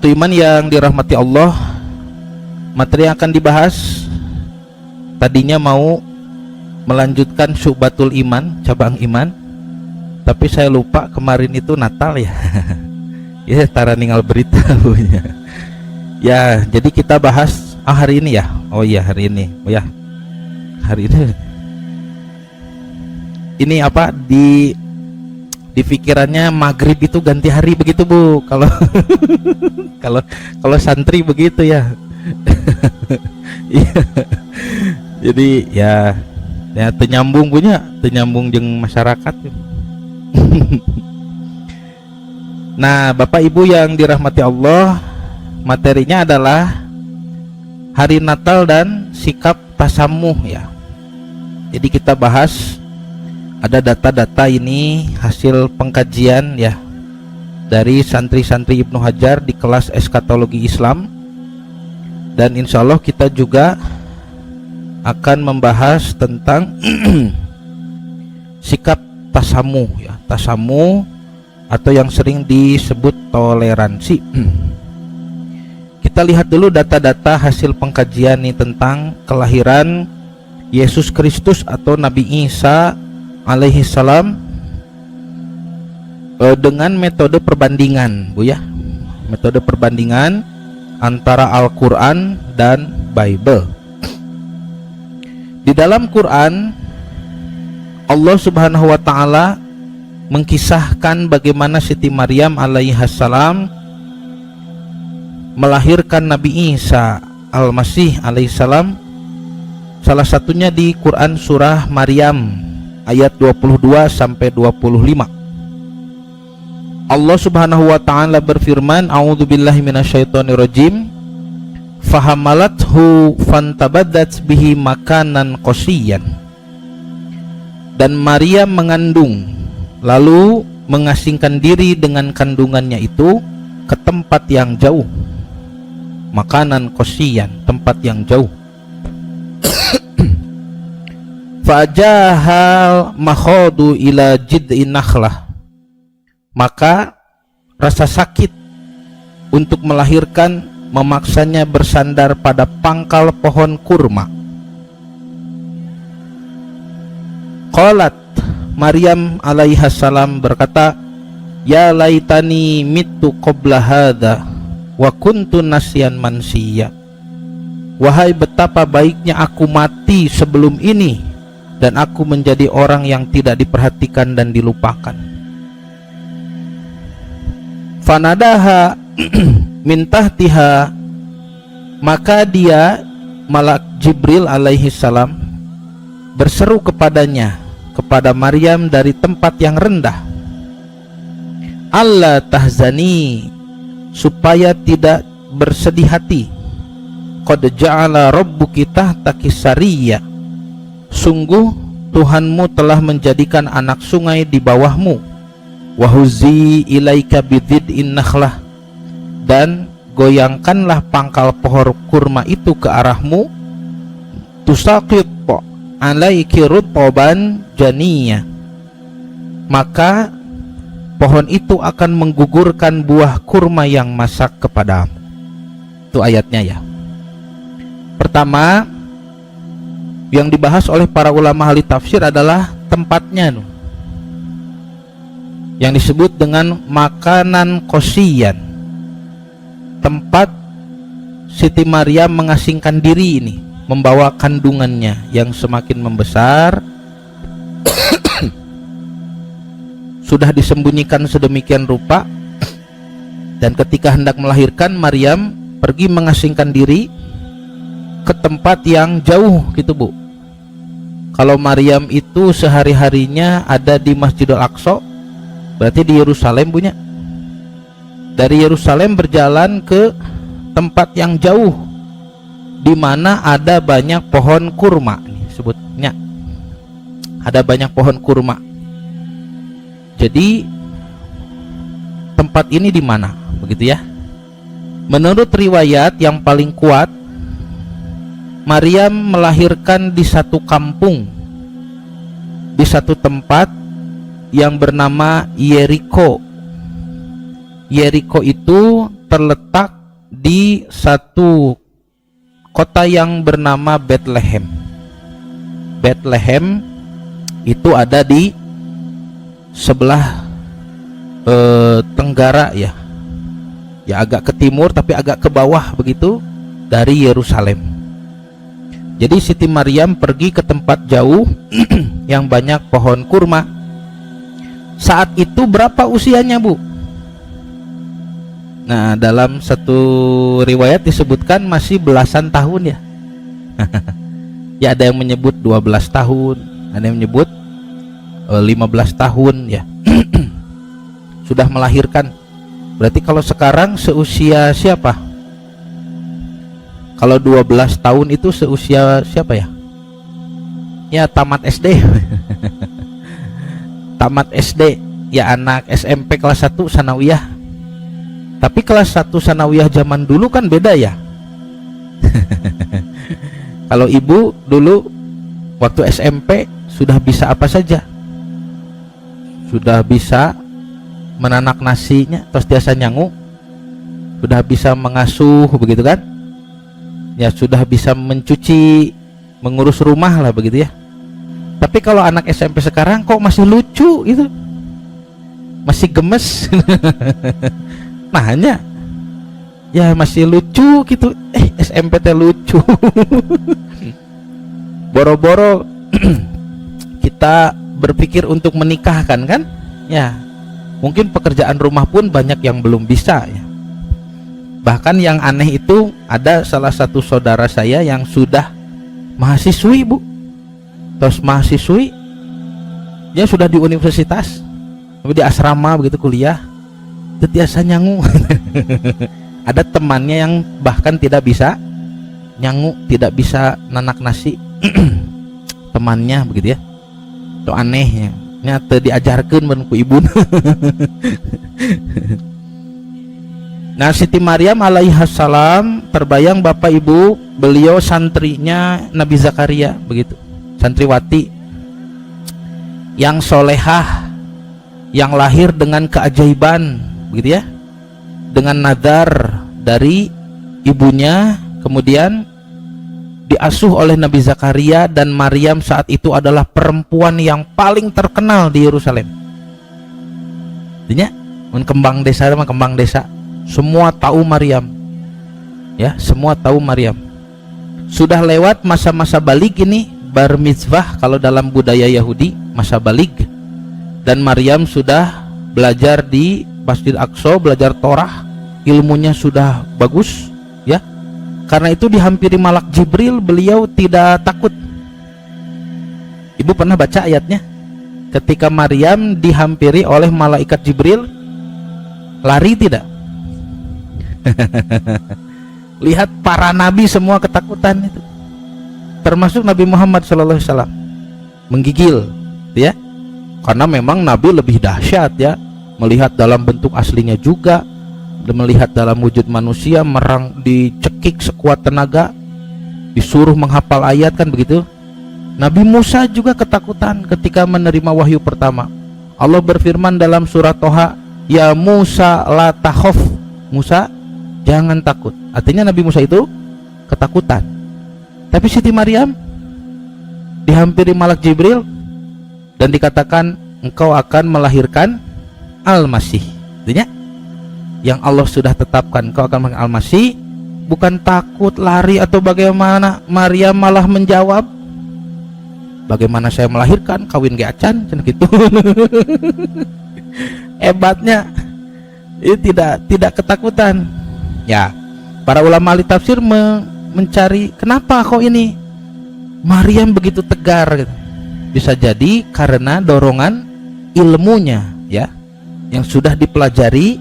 Ikhwatu iman yang dirahmati Allah, materi yang akan dibahas tadinya mau melanjutkan syu'batul iman, cabang iman, tapi saya lupa kemarin itu Natal ya. Ya tara ninggal berita punya. Ya, jadi kita bahas hari ini ya. Oh iya, hari ini. Oh ya. Hari ini. Ini apa di pikirannya maghrib itu ganti hari begitu Bu. Kalau kalau santri begitu ya. Jadi ya tenyambung punya, tenyambung jeung masyarakat. Nah, Bapak Ibu yang dirahmati Allah, materinya adalah hari Natal dan sikap tasamuh ya. Jadi kita bahas, ada data-data ini hasil pengkajian ya dari santri-santri Ibnu Hajar di kelas eskatologi Islam, dan insya Allah kita juga akan membahas tentang sikap tasamuh ya, tasamuh atau yang sering disebut toleransi. Kita lihat dulu data-data hasil pengkajian nih tentang kelahiran Yesus Kristus atau Nabi Isa alaihi salam dengan metode perbandingan Bu ya, metode perbandingan antara Al-Quran dan Bible. Di dalam Quran Allah Subhanahu wa taala mengkisahkan bagaimana Siti Maryam alaihissalam melahirkan Nabi Isa Al-Masih alaihissalam. Salah satunya di Quran surah Maryam ayat 22 sampai 25. Allah Subhanahu wa taala berfirman, a'udzubillahi minasyaitonirrajim, fahamalathu fantabaddat bihi makanan qasiyan. Dan Maryam mengandung, lalu mengasingkan diri dengan kandungannya itu ke tempat yang jauh. Makanan qasiyan, tempat yang jauh. Fajahal makhadu ila jid'in nakhlah. Maka rasa sakit untuk melahirkan memaksanya bersandar pada pangkal pohon kurma. Qalat, Maryam alaihissalam berkata, ya laitani mittu qabla hadha wa kuntu nasyan mansiya. Wahai betapa baiknya aku mati sebelum ini dan aku menjadi orang yang tidak diperhatikan dan dilupakan. Fanadaha min tahtiha, maka dia malak Jibril alaihi salam berseru kepadanya, kepada Maryam dari tempat yang rendah, Allah tahzani, supaya tidak bersedih hati. Qad ja'ala rabbuki tahtaki sariyya, sungguh Tuhanmu telah menjadikan anak sungai di bawahmu. Wahuzi ilaika bidhid'in nakhlah, dan goyangkanlah pangkal pohon kurma itu ke arahmu. Tusaqit alaiki rutban janiyya, maka pohon itu akan menggugurkan buah kurma yang masak kepadamu. Itu ayatnya ya. Pertama yang dibahas oleh para ulama ahli tafsir adalah tempatnya, yang disebut dengan makanan qasiyan, tempat Siti Maryam mengasingkan diri ini, membawa kandungannya yang semakin membesar. Sudah disembunyikan sedemikian rupa, dan ketika hendak melahirkan, Maryam pergi mengasingkan diri ke tempat yang jauh gitu Bu. Kalau Maryam itu sehari-harinya ada di Masjidil Aqsa, berarti di Yerusalem punya. Dari Yerusalem berjalan ke tempat yang jauh di mana ada banyak pohon kurma, nih sebutnya. Ada banyak pohon kurma. Jadi tempat ini di mana? Begitu ya. Menurut riwayat yang paling kuat, Maryam melahirkan di satu kampung, di satu tempat yang bernama Yeriko. Yeriko itu terletak di satu kota yang bernama Bethlehem. Bethlehem itu ada di sebelah tenggara ya, agak ke timur tapi agak ke bawah begitu dari Yerusalem. Jadi Siti Maryam pergi ke tempat jauh yang banyak pohon kurma. Saat itu berapa usianya, Bu? Nah, dalam satu riwayat disebutkan masih belasan tahun ya. Ya, ada yang menyebut 12 tahun, ada yang menyebut 15 tahun ya. Sudah melahirkan. Berarti kalau sekarang seusia siapa? Kalau 12 tahun itu seusia siapa ya? Ya tamat SD. Tamat SD. Ya anak SMP kelas 1 sanawiyah. Tapi kelas 1 sanawiyah zaman dulu kan beda ya. Kalau ibu dulu waktu SMP sudah bisa apa saja? Sudah bisa menanak nasinya, terus biasa nyangu, sudah bisa mengasuh begitu kan, ya sudah bisa mencuci, mengurus rumah lah begitu ya. Tapi kalau anak SMP sekarang kok masih lucu gitu, masih gemes. Nah hanya ya masih lucu gitu, SMP teh lucu. Boro-boro kita berpikir untuk menikahkan kan ya. Mungkin pekerjaan rumah pun banyak yang belum bisa ya. Bahkan yang aneh itu ada salah satu saudara saya yang sudah mahasiswi, Bu. Terus mahasiswi dia sudah di universitas, di asrama begitu kuliah, biasa nyangu. Ada temannya yang bahkan tidak bisa nyangu, tidak bisa nanak nasi. Temannya begitu ya. Itu anehnya. Nyata diajarkan ben ku ibu. Nah, Siti Maryam alaihissalam terbayang bapak ibu beliau santrinya Nabi Zakaria begitu, santriwati yang solehah, yang lahir dengan keajaiban begitu ya, dengan nadar dari ibunya, kemudian diasuh oleh Nabi Zakaria. Dan Maryam saat itu adalah perempuan yang paling terkenal di Yerusalem. Artinya kembang desa sama kembang desa, semua tahu Maryam ya, semua tahu Maryam. Sudah lewat masa-masa balig ini, bar mitzvah kalau dalam budaya Yahudi, masa balig. Dan Maryam sudah belajar di Masjid Aqsa, belajar Torah, ilmunya sudah bagus ya. Karena itu dihampiri malak Jibril, beliau tidak takut. Ibu pernah baca ayatnya? Ketika Maryam dihampiri oleh malaikat Jibril, lari tidak? Lihat para nabi semua ketakutan itu. Termasuk Nabi Muhammad SAW. Menggigil, ya. Karena memang nabi lebih dahsyat ya, melihat dalam bentuk aslinya juga, melihat dalam wujud manusia, merang dicekik sekuat tenaga, disuruh menghafal ayat kan begitu. Nabi Musa juga ketakutan ketika menerima wahyu pertama. Allah berfirman dalam surat Toha, ya Musa la takhaf, Musa jangan takut. Artinya Nabi Musa itu ketakutan. Tapi Siti Maryam dihampiri malak Jibril dan dikatakan engkau akan melahirkan Al-Masih. Artinya yang Allah sudah tetapkan, kau akan mengenal Al-Masih. Bukan takut, lari atau bagaimana. Maryam malah menjawab, bagaimana saya melahirkan, kawin ge acan gitu. Hebatnya itu tidak ketakutan ya. Para ulama ahli tafsir mencari kenapa kok ini Maryam begitu tegar gitu. Bisa jadi karena dorongan ilmunya ya, yang sudah dipelajari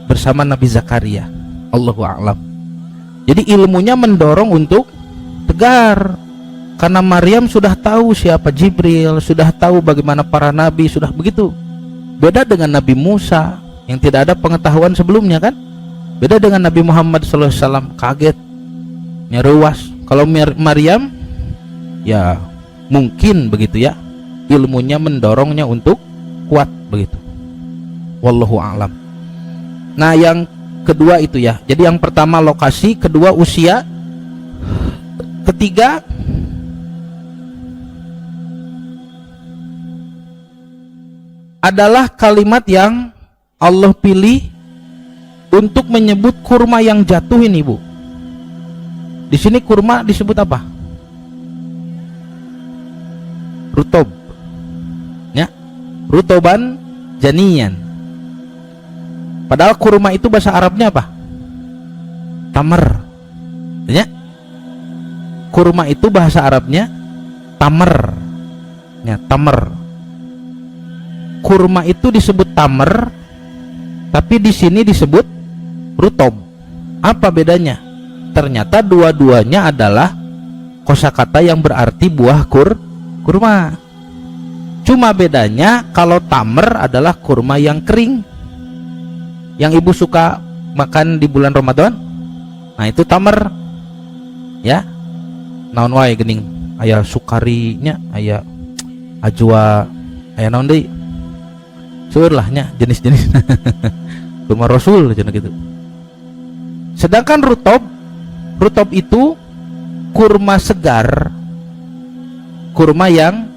bersama Nabi Zakaria. Allahu a'lam. Jadi ilmunya mendorong untuk tegar, karena Maryam sudah tahu siapa Jibril, sudah tahu bagaimana para nabi, sudah begitu. Beda dengan Nabi Musa yang tidak ada pengetahuan sebelumnya kan. Beda dengan Nabi Muhammad SAW, kaget, nyeruas. Kalau Maryam ya mungkin begitu ya, ilmunya mendorongnya untuk kuat begitu. Wallahu a'lam. Nah, yang kedua itu ya. Jadi yang pertama lokasi, kedua usia, ketiga adalah kalimat yang Allah pilih untuk menyebut kurma yang jatuh ini, Bu. Di sini kurma disebut apa? Rutob. Ya. Rutoban janiyan. Padahal kurma itu bahasa Arabnya apa? Tamar. Ya. Kurma itu bahasa Arabnya tamar. Ya, tamar. Kurma itu disebut tamar, tapi di sini disebut rutob. Apa bedanya? Ternyata dua-duanya adalah kosakata yang berarti buah kurma. Cuma bedanya kalau tamar adalah kurma yang kering, yang ibu suka makan di bulan Ramadan. Nah itu tamar. Ya. Naon wae gening, aya sukarinya, aya ajwa, aya naon deui? Seueur lah nya jenis-jenis. Kurma Rasul cenah gitu. Sedangkan rutob itu kurma segar, kurma yang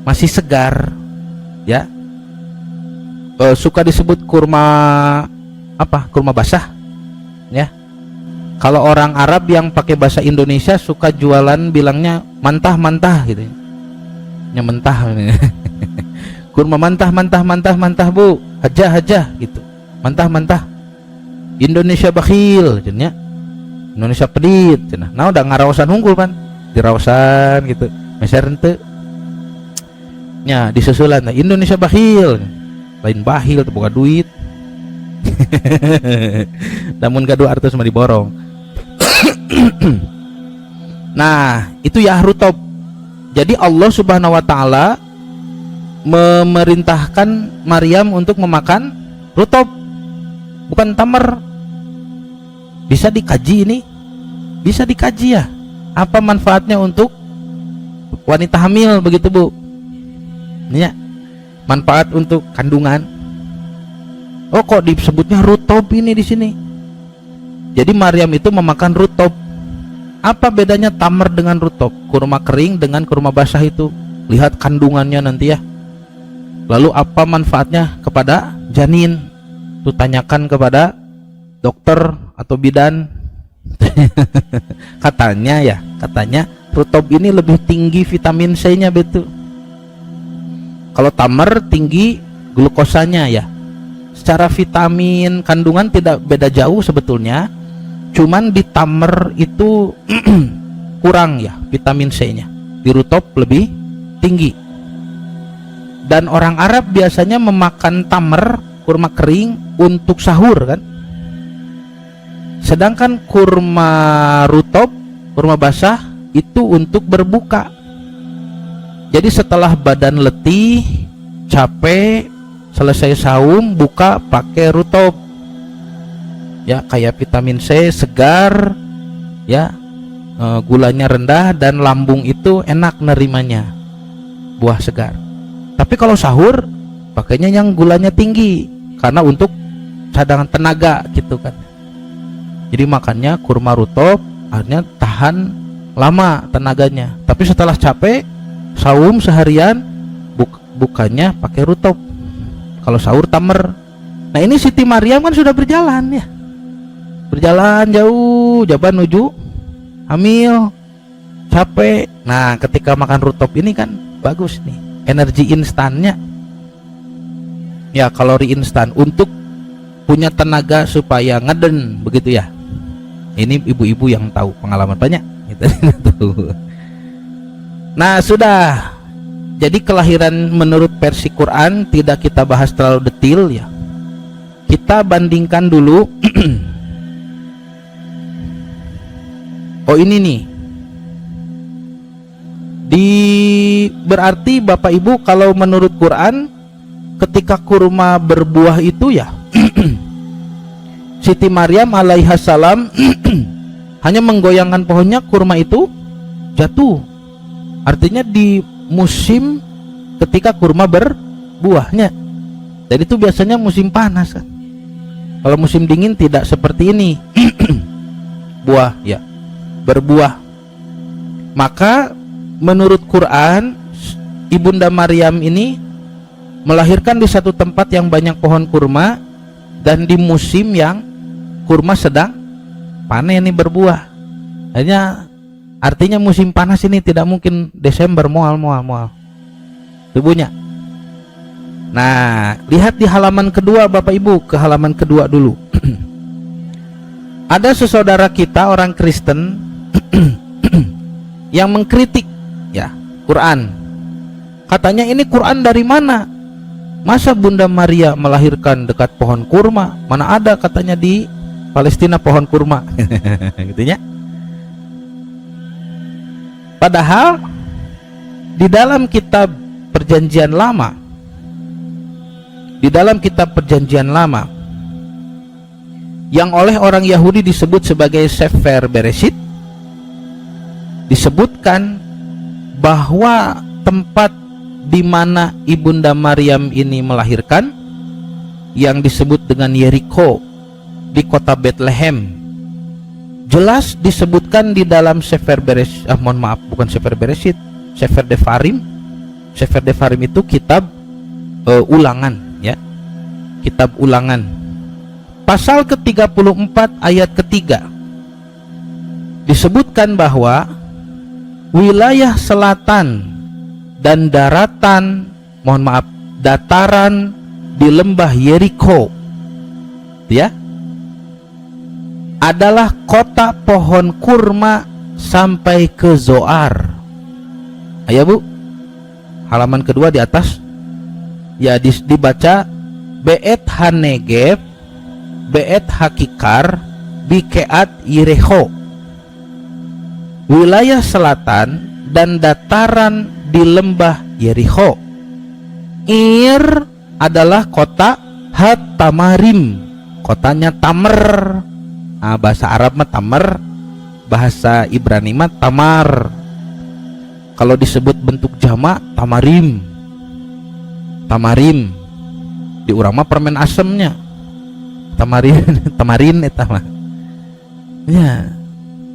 masih segar, ya. Suka disebut kurma apa? Kurma basah, ya. Kalau orang Arab yang pakai bahasa Indonesia suka jualan bilangnya mantah gitu, ya mentah. Kurma mantah Bu, haja gitu, mantah. Indonesia bakhil, cenah. Indonesia pedit, cenah. Nah udah ngaraosan hunggul pan, diraosan gitu, meser henteu. Nya disusulan Indonesia bakhil, lain bakhil teu boga duit. Namun gaduh artos mah diborong. Nah, itu ya rutob. Jadi Allah Subhanahu wa taala memerintahkan Maryam untuk memakan rutob, bukan tamar. Bisa dikaji ini, bisa dikaji ya. Apa manfaatnya untuk wanita hamil begitu Bu? Ya, manfaat untuk kandungan. Oh kok disebutnya rutob ini di sini? Jadi Maryam itu memakan rutob. Apa bedanya tamar dengan rutob? Kurma kering dengan kurma basah itu. Lihat kandungannya nanti ya. Lalu apa manfaatnya kepada janin? Tuh tanyakan kepada dokter atau bidan. Katanya rutob ini lebih tinggi vitamin C-nya betul. Kalau tamar tinggi glukosanya ya. Secara vitamin kandungan tidak beda jauh sebetulnya. Cuman di tamar itu kurang ya vitamin C-nya. Di rutob lebih tinggi. Dan orang Arab biasanya memakan tamar, kurma kering untuk sahur kan. Sedangkan kurma rutob, kurma basah itu untuk berbuka. Jadi setelah badan letih, capek, selesai saum, buka pakai rutob. Ya, kayak vitamin C, segar, ya, gulanya rendah dan lambung itu enak nerimanya. Buah segar. Tapi kalau sahur pakainya yang gulanya tinggi karena untuk cadangan tenaga gitu kan. Jadi makannya kurma rutob akhirnya tahan lama tenaganya. Tapi setelah capek saum seharian bukanya pakai rutob. Kalau sahur tamar. Nah ini Siti Maryam kan sudah berjalan ya. Berjalan jauh menuju hamil, capek. Nah ketika makan rutob ini kan bagus nih, energi instannya. Ya kalori instan untuk punya tenaga supaya ngeden begitu ya. Ini ibu-ibu yang tahu, pengalaman banyak gitu. Nah sudah. Jadi kelahiran menurut versi Quran tidak kita bahas terlalu detail ya. Kita bandingkan dulu. Oh ini nih. Berarti Bapak Ibu kalau menurut Quran ketika kurma berbuah itu ya Siti Maryam alaihissalam hanya menggoyangkan pohonnya, kurma itu jatuh. Artinya di musim ketika kurma berbuahnya. Dan itu biasanya musim panas kan. Kalau musim dingin tidak seperti ini. Buah, ya, berbuah. Maka menurut Quran, Ibunda Maryam ini melahirkan di satu tempat yang banyak pohon kurma dan di musim yang kurma sedang panen, ini berbuah. Hanya artinya musim panas ini tidak mungkin Desember, mual. Tubuhnya. Nah, lihat di halaman kedua Bapak Ibu, ke halaman kedua dulu. Ada sesaudara kita orang Kristen yang mengkritik ya Quran. Katanya ini Quran dari mana? Masa Bunda Maria melahirkan dekat pohon kurma? Mana ada katanya di Palestina pohon kurma. Gitunya. Padahal di dalam kitab Perjanjian Lama, yang oleh orang Yahudi disebut sebagai Sefer Bereshit, disebutkan bahwa tempat di mana Ibunda Maryam ini melahirkan yang disebut dengan Yeriko di kota Bethlehem, jelas disebutkan di dalam Sefer Bereshit. Bukan Sefer Bereshit, Sefer Devarim. Sefer Devarim itu kitab ulangan, ya, kitab ulangan. Pasal ke-34 ayat ketiga disebutkan bahwa wilayah selatan dan dataran di lembah Yeriko, ya, adalah kota pohon kurma sampai ke Zoar. Ayo Bu, halaman kedua di atas, ya, dibaca Be'et Hanegeb, Be'et Hakikar, Bikeat Yereho. Wilayah selatan dan dataran di lembah Yeriko. Ir adalah kota Hat-Tamarim, kotanya Tamer. Nah, bahasa Arab mah Tamer, bahasa Ibrani mah Tamar. Kalau disebut bentuk jamak Tamarim. Tamarim di urang mah permen asemnya. Tamarin eta mah. Ya,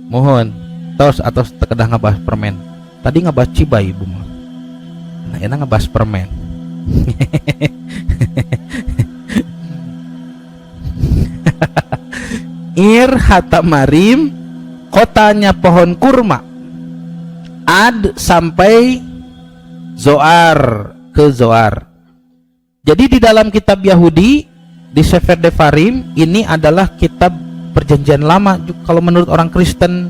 mohon tos atau tekedah ngabahas permen. Tadi ngabahas cibai Ibu mah. Nah, enak ngabahas permen. Ir Hatamarim, kotanya pohon kurma. Ad sampai Zoar, ke Zoar. Jadi di dalam kitab Yahudi, di Sefer Devarim, ini adalah kitab Perjanjian Lama. Kalau menurut orang Kristen,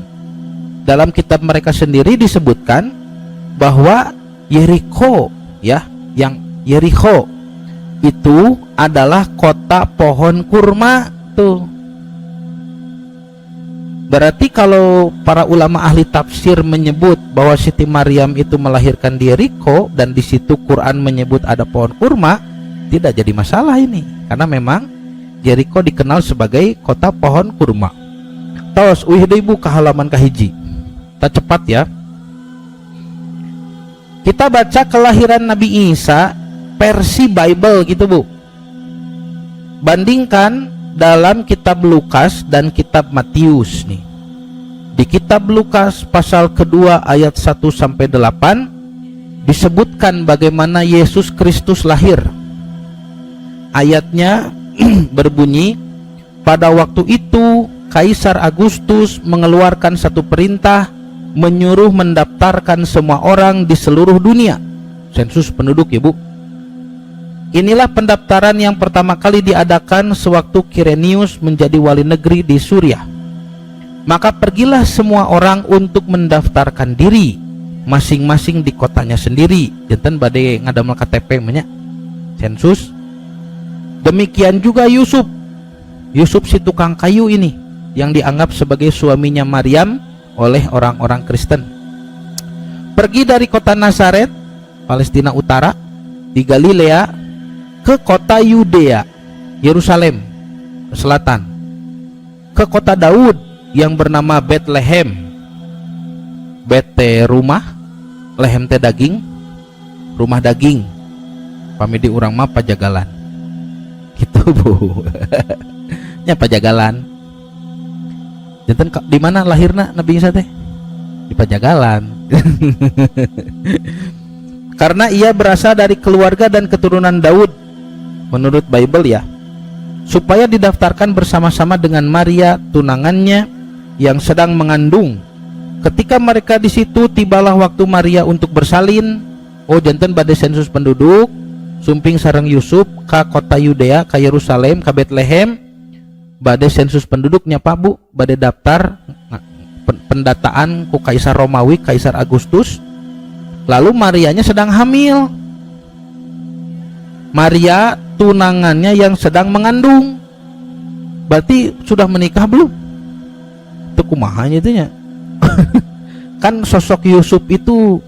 dalam kitab mereka sendiri disebutkan bahwa Yeriko, ya, yang Yeriko itu adalah kota pohon kurma tuh. Berarti kalau para ulama ahli tafsir menyebut bahwa Siti Maryam itu melahirkan di Yeriko dan di situ Quran menyebut ada pohon kurma, tidak jadi masalah ini, karena memang Yeriko dikenal sebagai kota pohon kurma. Tos uih deui Bu ke halaman kahiji. Kita cepat ya. Kita baca kelahiran Nabi Isa versi Bible gitu Bu. Bandingkan dalam kitab Lukas dan kitab Matius nih. Di kitab Lukas pasal kedua ayat 1 sampai 8 disebutkan bagaimana Yesus Kristus lahir. Ayatnya berbunyi, pada waktu itu Kaisar Agustus mengeluarkan satu perintah menyuruh mendaftarkan semua orang di seluruh dunia. Sensus penduduk ya Bu. Inilah pendaftaran yang pertama kali diadakan sewaktu Kirenius menjadi wali negeri di Suriah. Maka pergilah semua orang untuk mendaftarkan diri masing-masing di kotanya sendiri. Janten bade ngadamel KTP nya sensus. Demikian juga Yusuf si tukang kayu ini yang dianggap sebagai suaminya Maryam oleh orang-orang Kristen. Pergi dari kota Nazaret, Palestina Utara, di Galilea ke kota Yudea, Yerusalem, ke selatan, ke kota Daud yang bernama Bethlehem. Bete rumah, lehem teh daging, rumah daging. Pami di urang mah pajagalan. Gitu Bu. nya Pajagalan. Janten di mana lahirna Nabi Isa teh? Di Pajagalan. Karena ia berasal dari keluarga dan keturunan Daud menurut Bible ya, supaya didaftarkan bersama-sama dengan Maria tunangannya yang sedang mengandung. Ketika mereka di situ, tibalah waktu Maria untuk bersalin. Oh, janten bade sensus penduduk sumping sareng Yusuf ka kota Yudea, ka Yerusalem, ka Bethlehem. Bade sensus penduduknya Pak Bu, bade daftar pendataan ku Kaisar Romawi, Kaisar Agustus. Lalu Marianya sedang hamil. Maria tunangannya yang sedang mengandung. Berarti sudah menikah belum? Itu kumahanya itu nya. Kan sosok Yusuf itu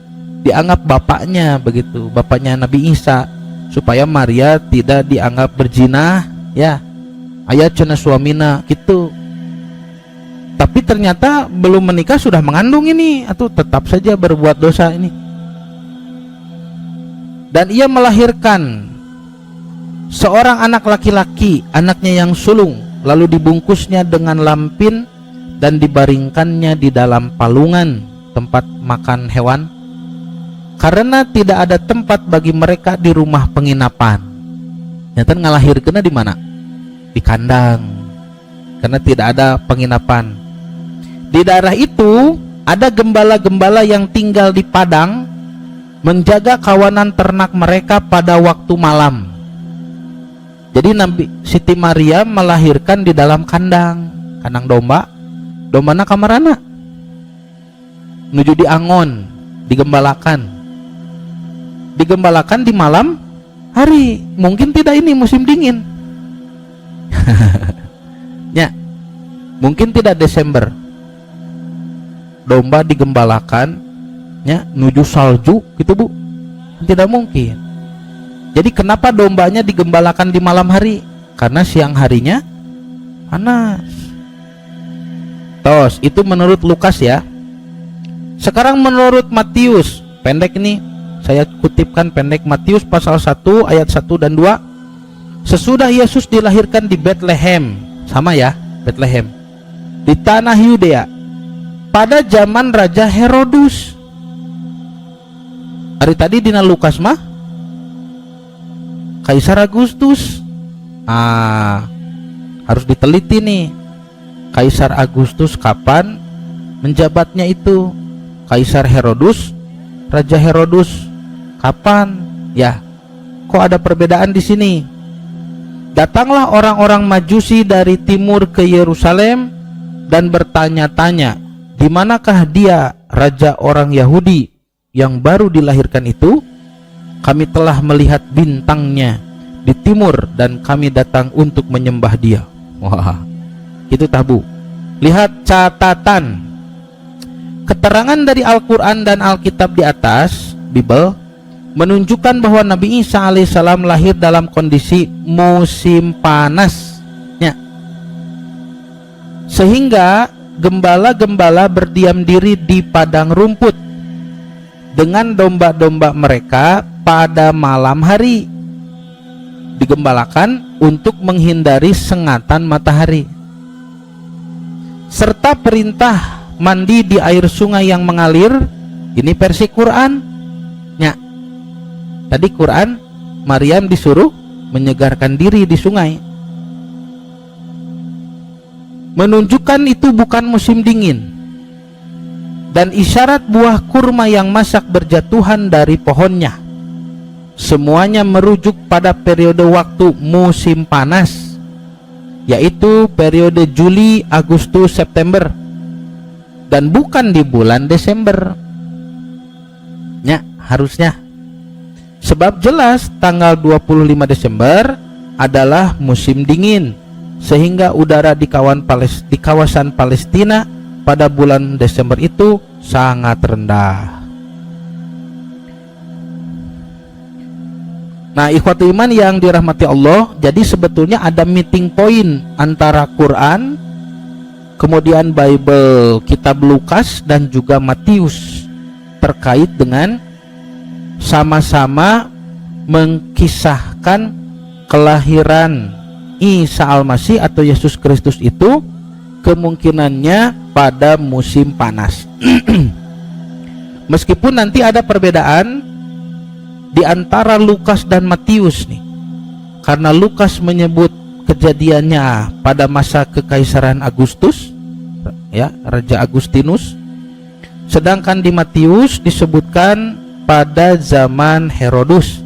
dianggap bapaknya begitu, bapaknya Nabi Isa, supaya Maria tidak dianggap berzina ya. Ayat cenah suamina gitu. Tapi ternyata belum menikah sudah mengandung ini, atau tetap saja berbuat dosa ini. Dan ia melahirkan seorang anak laki-laki, anaknya yang sulung, lalu dibungkusnya dengan lampin dan dibaringkannya di dalam palungan, tempat makan hewan, karena tidak ada tempat bagi mereka di rumah penginapan. Nyata ngalahirkeunna di mana? Di kandang, karena tidak ada penginapan. Di daerah itu ada gembala-gembala yang tinggal di padang, menjaga kawanan ternak mereka pada waktu malam. Jadi Nabi Siti Maria melahirkan di dalam kandang domba. Dombana kamarana menuju di angon, digembalakan di malam hari. Mungkin tidak, ini musim dingin. Ya, mungkin tidak Desember. Domba digembalakan ya nuju salju gitu Bu, tidak mungkin. Jadi kenapa dombanya digembalakan di malam hari? Karena siang harinya panas. Tos, itu menurut Lukas ya. Sekarang menurut Matius, pendek ini saya kutipkan pendek, Matius pasal 1 ayat 1 dan 2. Sesudah Yesus dilahirkan di Bethlehem, sama ya, Bethlehem, di tanah Yudea, pada zaman Raja Herodus. Hari tadi dina Lukas mah Kaisar Agustus. Harus diteliti nih, Kaisar Agustus kapan menjabatnya itu? Kaisar Herodus, Raja Herodus kapan? Ya, kok ada perbedaan di sini? Datanglah orang-orang Majusi dari timur ke Yerusalem dan bertanya-tanya, di manakah dia, raja orang Yahudi yang baru dilahirkan itu? Kami telah melihat bintangnya di timur dan kami datang untuk menyembah dia. Wah, itu tabu. Lihat catatan. Keterangan dari Al-Quran dan Alkitab di atas, Bible, menunjukkan bahwa Nabi Isa alaihissalam lahir dalam kondisi musim panas ya. Sehingga gembala-gembala berdiam diri di padang rumput dengan domba-domba mereka pada malam hari, digembalakan untuk menghindari sengatan matahari, serta perintah mandi di air sungai yang mengalir. Ini versi Quran ya. Tadi Quran, Maryam disuruh menyegarkan diri di sungai, menunjukkan itu bukan musim dingin. Dan isyarat buah kurma yang masak berjatuhan dari pohonnya, semuanya merujuk pada periode waktu musim panas, yaitu periode Juli, Agustus, September, dan bukan di bulan Desember ya, harusnya. Sebab jelas tanggal 25 Desember adalah musim dingin, sehingga udara di kawasan Palestina pada bulan Desember itu sangat rendah. Nah, ikhwatul iman yang dirahmati Allah, jadi sebetulnya ada meeting point antara Quran, kemudian Bible, kitab Lukas dan juga Matius, terkait dengan sama-sama mengkisahkan kelahiran Isa Al-Masih atau Yesus Kristus itu kemungkinannya pada musim panas. Meskipun nanti ada perbedaan di antara Lukas dan Matius nih. Karena Lukas menyebut kejadiannya pada masa kekaisaran Agustus, ya, Raja Agustinus. Sedangkan di Matius disebutkan pada zaman Herodus.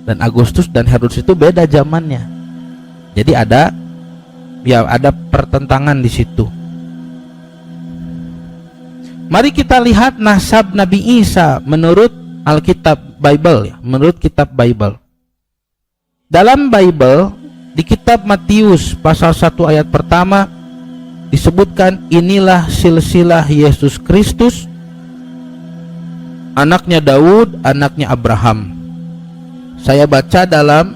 Dan Agustus dan Herodus itu beda zamannya. Jadi ada pertentangan di situ. Mari kita lihat nasab Nabi Isa menurut Alkitab Bible, ya, menurut kitab Bible. Dalam Bible di kitab Matius pasal 1 ayat pertama disebutkan, inilah silsilah Yesus Kristus, anaknya Daud, anaknya Abraham. Saya baca dalam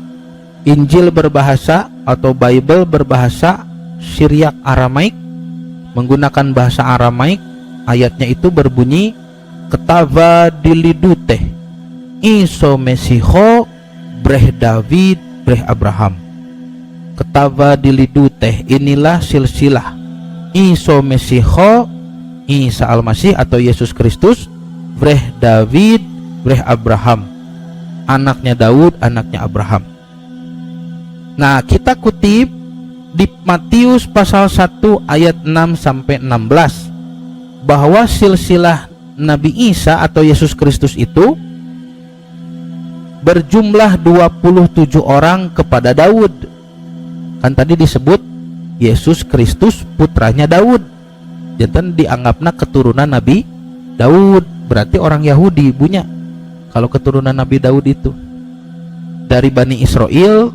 Injil berbahasa atau Bible berbahasa Syriak Aramaik, menggunakan bahasa Aramaik. Ayatnya itu berbunyi, ketava dilidute iso mesiho breh David breh Abraham. Ketava dilidute, inilah silsilah iso mesiho Isa Al-Masih atau Yesus Kristus, breh David breh Abraham, anaknya Daud, anaknya Abraham. Nah, kita kutip di Matius pasal 1 ayat 6 sampai 16 bahwa silsilah Nabi Isa atau Yesus Kristus itu berjumlah 27 orang kepada Daud. Kan tadi disebut Yesus Kristus putranya Daud. Jadi dianggapnya keturunan Nabi Daud, berarti orang Yahudi ibunya. Kalau keturunan Nabi Daud itu dari Bani Israel,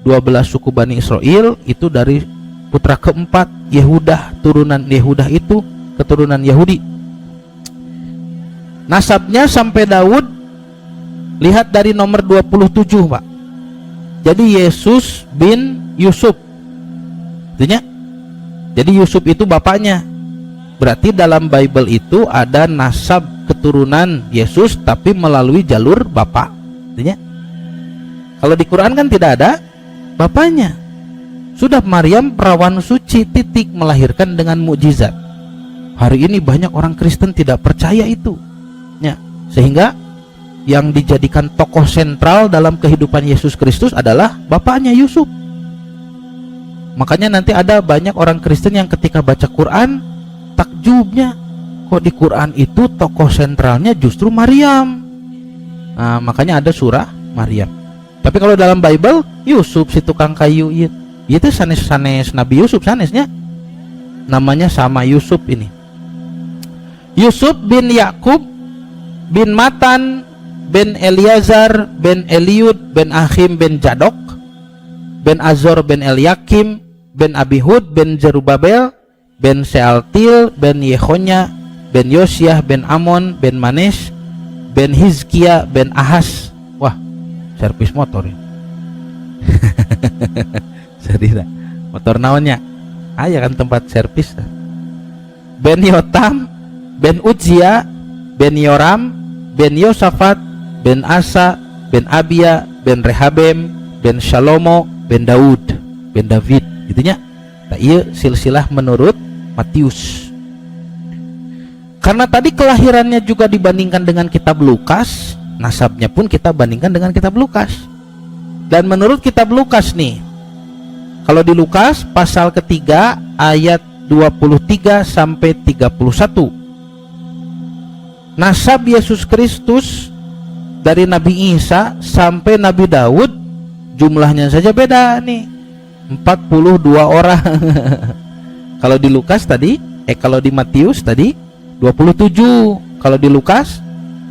12 suku Bani Israel itu dari putra keempat Yehudah, turunan Yehudah itu keturunan Yahudi. Nasabnya sampai Daud, lihat dari nomor 27, Pak. Jadi Yesus bin Yusuf, artinya jadi Yusuf itu bapaknya. Berarti dalam Bible itu ada nasab keturunan Yesus tapi melalui jalur bapak, artinya kalau di Quran kan tidak ada bapaknya. Sudah Maryam perawan suci, titik, melahirkan dengan mukjizat. Hari ini banyak orang Kristen tidak percaya itu, ya, sehingga yang dijadikan tokoh sentral dalam kehidupan Yesus Kristus adalah bapaknya Yusuf. Makanya nanti ada banyak orang Kristen yang ketika baca Quran takjubnya, kok di Quran itu tokoh sentralnya justru Maryam. Nah, makanya ada surah Maryam. Tapi kalau dalam Bible Yusuf si tukang kayu itu sanes Nabi Yusuf sanesnya, namanya sama Yusuf ini. Yusuf bin Yakub bin Matan bin Eliazar bin Eliud bin Achim bin Jadok bin Azor bin Eliakim bin Abihud bin Jerubabel bin Sealtil bin Yehonya bin Yosiah bin Amon bin Manes bin Hizkia bin Ahas. Wah, servis motor ya. Sedih motor naonnya? Aya kan tempat servis. Ben Yotam ben Uzia ben Yoram ben Yosafat ben Asa ben Abia ben Rehabem ben Shalomo ben Daud ben David, gitunya. Nah, iya silsilah menurut Matius. Karena tadi kelahirannya juga dibandingkan dengan kitab Lukas, nasabnya pun kita bandingkan dengan kitab Lukas. Dan menurut kitab Lukas nih, kalau di Lukas pasal ketiga ayat 23 sampai 31, nasab Yesus Kristus dari Nabi Isa sampai Nabi Daud jumlahnya saja beda nih, 42 orang. Kalau di Lukas tadi, kalau di Matius tadi 27, kalau di Lukas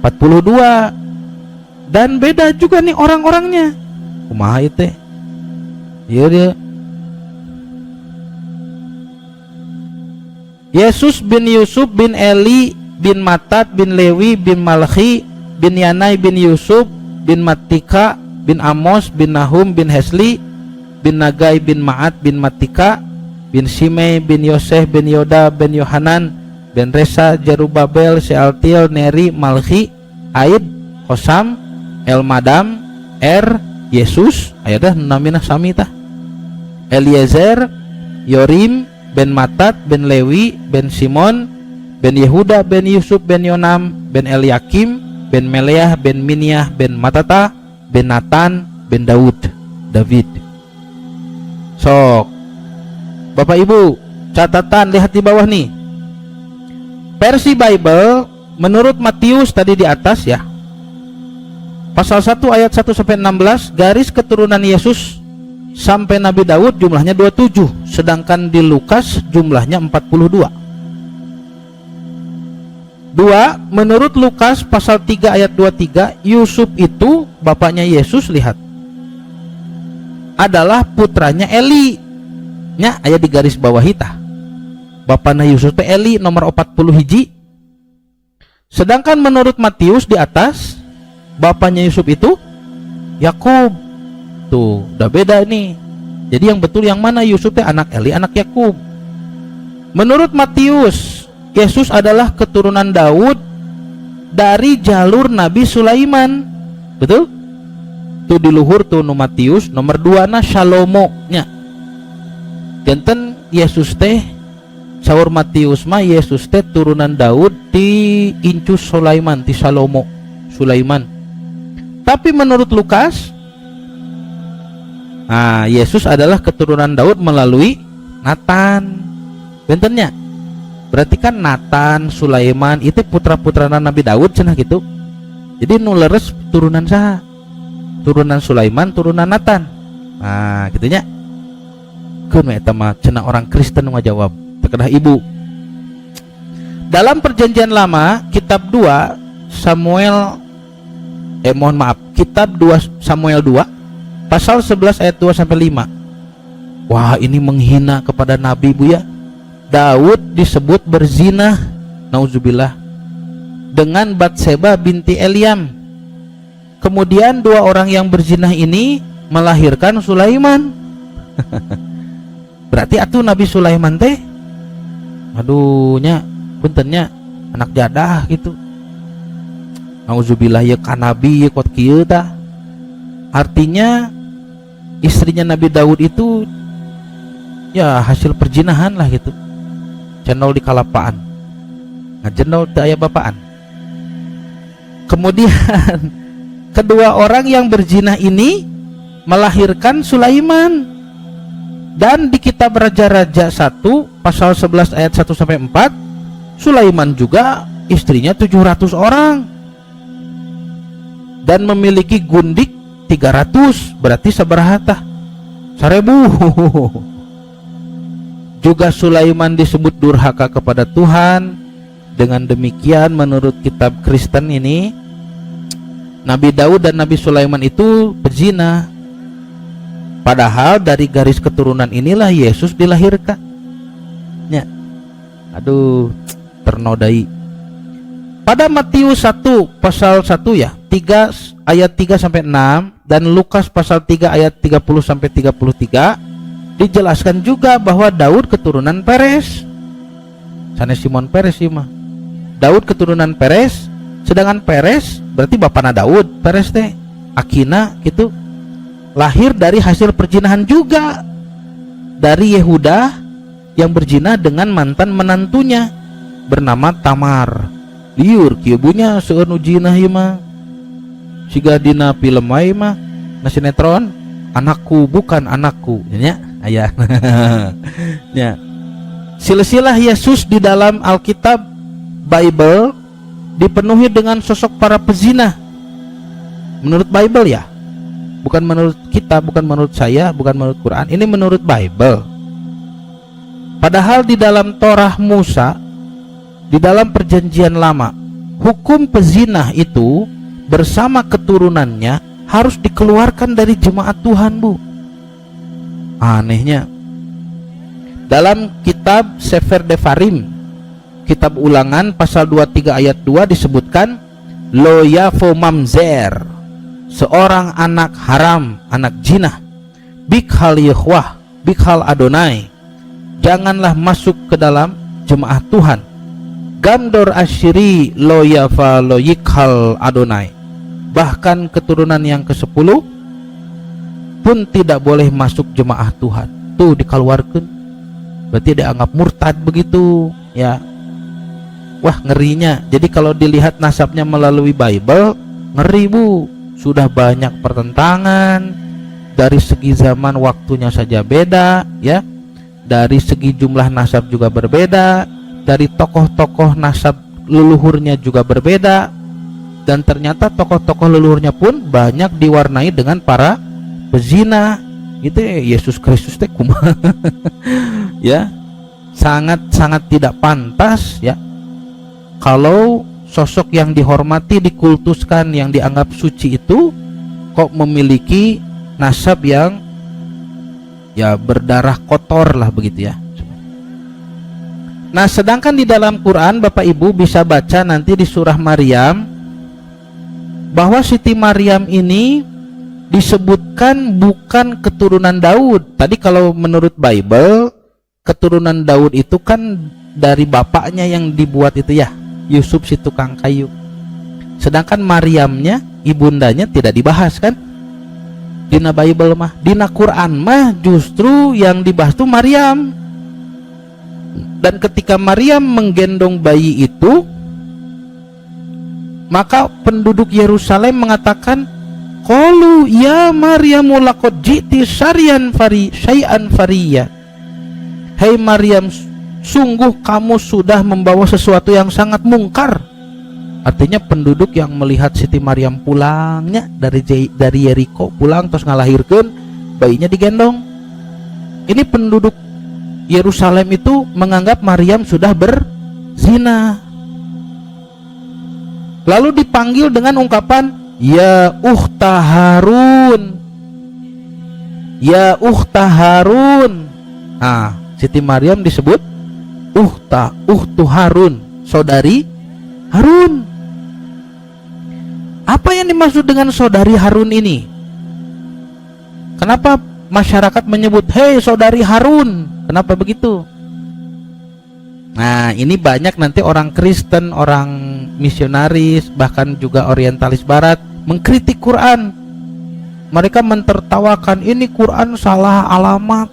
42. Dan beda juga nih orang-orangnya. Kumaha itu? Iya dia. Yesus bin Yusuf bin Eli bin Matat bin Lewi bin Malchi bin Yanai bin Yusuf bin Matika bin Amos bin Nahum bin Hesli bin Nagai bin Ma'at bin Matika bin Simei bin Yosef bin Yoda bin Yohanan bin Resa Jerubabel Sealtiel Neri Malchi Aid Hosam Elmadam Yesus ayatnya namina sami tah Eliezer, Yorim, ben Matat, ben Lewi, ben Simon, ben Yehuda, ben Yusuf, ben Yonam, ben Eliakim, ben Meleah, ben Miniah, ben Matata, ben Natan, ben David. Sok, Bapak Ibu, catatan lihat di bawah nih. Versi Bible menurut Matius tadi di atas ya, pasal 1 ayat 1 sampai 16, garis keturunan Yesus sampai Nabi Daud jumlahnya 27, sedangkan di Lukas jumlahnya 42. Menurut Lukas pasal 3 ayat 23, Yusuf itu bapaknya Yesus, lihat, adalah putranya Eli. Nya aya di garis bawah kita. Bapaknya Yusuf teh Eli nomor 40 hiji. Sedangkan menurut Matius di atas, bapaknya Yusuf itu Yakub. Tuh, udah beda nih. Jadi yang betul yang mana? Yusuf teh anak Eli, anak Yakub. Menurut Matius, Yesus adalah keturunan Daud dari jalur Nabi Sulaiman. Betul? Tuh di luhur tuh nu Matius, nomor 2 na Salomo nya. Genten Yesus teh saur Matius mah Yesus teh turunan Daud di Incus Sulaiman, di Salomo Sulaiman. Tapi menurut Lukas, Yesus adalah keturunan Daud melalui Natan. Bentennya berarti kan Natan, Sulaiman itu putra-putra Nabi Daud cenah gitu. Jadi nu leres turunan saha? Turunan Sulaiman, turunan Natan. Gitunya. Keun eta mah cenah orang Kristen ngajawab. Kedah ibu. Dalam Perjanjian Lama, kitab 2 kitab 2 Samuel 2 pasal 11 ayat 2 sampai 5. Wah, ini menghina kepada nabi, Bu ya. Daud disebut berzina, nauzubillah, dengan Batseba binti Eliam. Kemudian 2 orang yang berzina ini melahirkan Sulaiman. Berarti atuh Nabi Sulaiman teh aduhnya puntennya anak jadah gitu. Nauzubillah ya kanabi ya kot kieu tah. Artinya istrinya Nabi Daud itu ya hasil perjinahan lah gitu. Cenol di kalapaan. Ngajenol teu aya bapaan. Kemudian kedua orang yang berzina ini melahirkan Sulaiman. Dan di kitab Raja-Raja 1 pasal 11 ayat 1 sampai 4, Sulaiman juga istrinya 700 orang dan memiliki gundik 300, berarti sabaraha tah? 1000. Juga Sulaiman disebut durhaka kepada Tuhan. Dengan demikian menurut kitab Kristen ini, Nabi Daud dan Nabi Sulaiman itu berzina. Padahal dari garis keturunan inilah Yesus dilahirkan. Ya. Aduh, ternodai. Pada Matius 1 pasal 1 ya, 3 ayat 3 sampai 6 dan Lukas pasal 3 ayat 30 sampai 33 dijelaskan juga bahwa Daud keturunan Peres. Sanes Simon Peres sih mah. Daud keturunan Peres, sedangkan Peres berarti bapana Daud. Peres teh Akina gitu. Lahir dari hasil perjinahan juga dari Yehuda yang berzina dengan mantan menantunya bernama Tamar. Liur kieu bunya seueur nu jinah ieu mah. Siga dina film wae mah, na sinetron, anakku bukan anakku nya aya. Ya. Silsilah Yesus di dalam Alkitab Bible dipenuhi dengan sosok para pezina. Menurut Bible ya. Bukan menurut kita, bukan menurut saya, bukan menurut Quran. Ini menurut Bible. Padahal di dalam Torah Musa, di dalam Perjanjian Lama, hukum pezinah itu bersama keturunannya harus dikeluarkan dari jemaat Tuhan, Bu. Anehnya. Dalam kitab Sefer Devarim, kitab Ulangan pasal 23 ayat 2 disebutkan lo yafo mamzer, seorang anak haram, anak jinah, bikhal Yahwah, bikhal Adonai, janganlah masuk ke dalam jemaah Tuhan. Gamdor asyiri lo yafa lo yikhal Adonai, bahkan keturunan yang ke-10 pun tidak boleh masuk jemaah Tuhan. tuh dikeluarkan, berarti dianggap murtad begitu ya. Wah, ngerinya. Jadi kalau dilihat nasabnya melalui Bible, ngeri Bu. Sudah banyak pertentangan, dari segi zaman waktunya saja beda ya, dari segi jumlah nasab juga berbeda, dari tokoh-tokoh nasab leluhurnya juga berbeda, dan ternyata tokoh-tokoh leluhurnya pun banyak diwarnai dengan para pezina. Itu Yesus Kristus teh kumaha ya, sangat-sangat tidak pantas ya kalau sosok yang dihormati, dikultuskan, yang dianggap suci itu kok memiliki nasab yang ya berdarah kotor lah begitu ya. Nah, sedangkan di dalam Quran Bapak Ibu bisa baca nanti di surah Maryam bahwa Siti Maryam ini disebutkan bukan keturunan Daud. Tadi kalau menurut Bible keturunan Daud itu kan dari bapaknya yang dibuat itu ya, Yusuf si tukang kayu. Sedangkan Maryamnya, ibundanya tidak dibahas kan dina Bible mah. Dina Quran mah justru yang dibahas tuh Maryam. Dan ketika Maryam menggendong bayi itu, maka penduduk Yerusalem mengatakan, qalu ya Maryamu laqad ji'ti syai'an fariya. Hai Maryam, sungguh kamu sudah membawa sesuatu yang sangat mungkar. Artinya penduduk yang melihat Siti Maryam pulangnya dari Yeriko pulang terus ngalahirkan bayinya digendong. Ini penduduk Yerusalem itu menganggap Maryam sudah berzina. Lalu dipanggil dengan ungkapan ya ukhta Harun, ya ukhta Harun. Nah, Siti Maryam disebut ukhtu Harun, saudari Harun. Apa yang dimaksud dengan saudari Harun ini? Kenapa masyarakat menyebut hei saudari Harun? Kenapa begitu? Nah, ini banyak nanti orang Kristen, orang misionaris, bahkan juga orientalis barat mengkritik Quran. Mereka mentertawakan ini Quran salah alamat.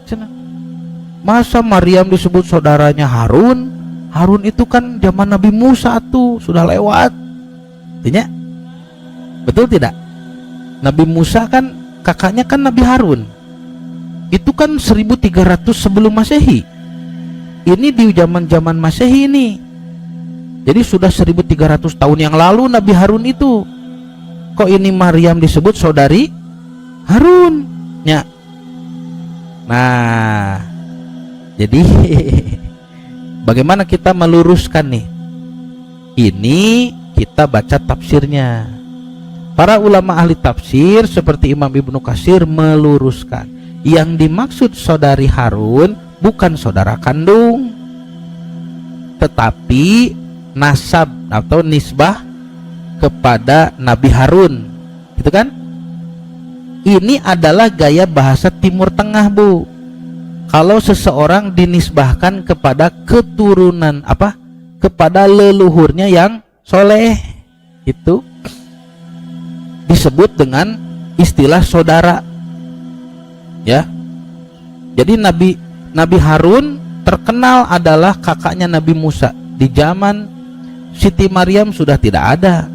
Masa Maryam disebut saudaranya Harun? Harun itu kan zaman Nabi Musa tuh, sudah lewat. Artinya, betul tidak? Nabi Musa kan kakaknya kan Nabi Harun. Itu kan 1300 sebelum Masehi. Ini di zaman-zaman Masehi ini. Jadi sudah 1300 tahun yang lalu Nabi Harun itu. Kok ini Maryam disebut saudari Harun? Ya. Nah, jadi bagaimana kita meluruskan nih? Ini kita baca tafsirnya. Para ulama ahli tafsir seperti Imam Ibnu Katsir meluruskan, yang dimaksud saudari Harun bukan saudara kandung, tetapi nasab atau nisbah kepada Nabi Harun, gitu kan? Ini adalah gaya bahasa Timur Tengah, Bu. Kalau seseorang dinisbahkan kepada keturunan apa? Kepada leluhurnya yang soleh, itu disebut dengan istilah saudara. Ya. Jadi Nabi Harun terkenal adalah kakaknya Nabi Musa. Di zaman Siti Maryam sudah tidak ada.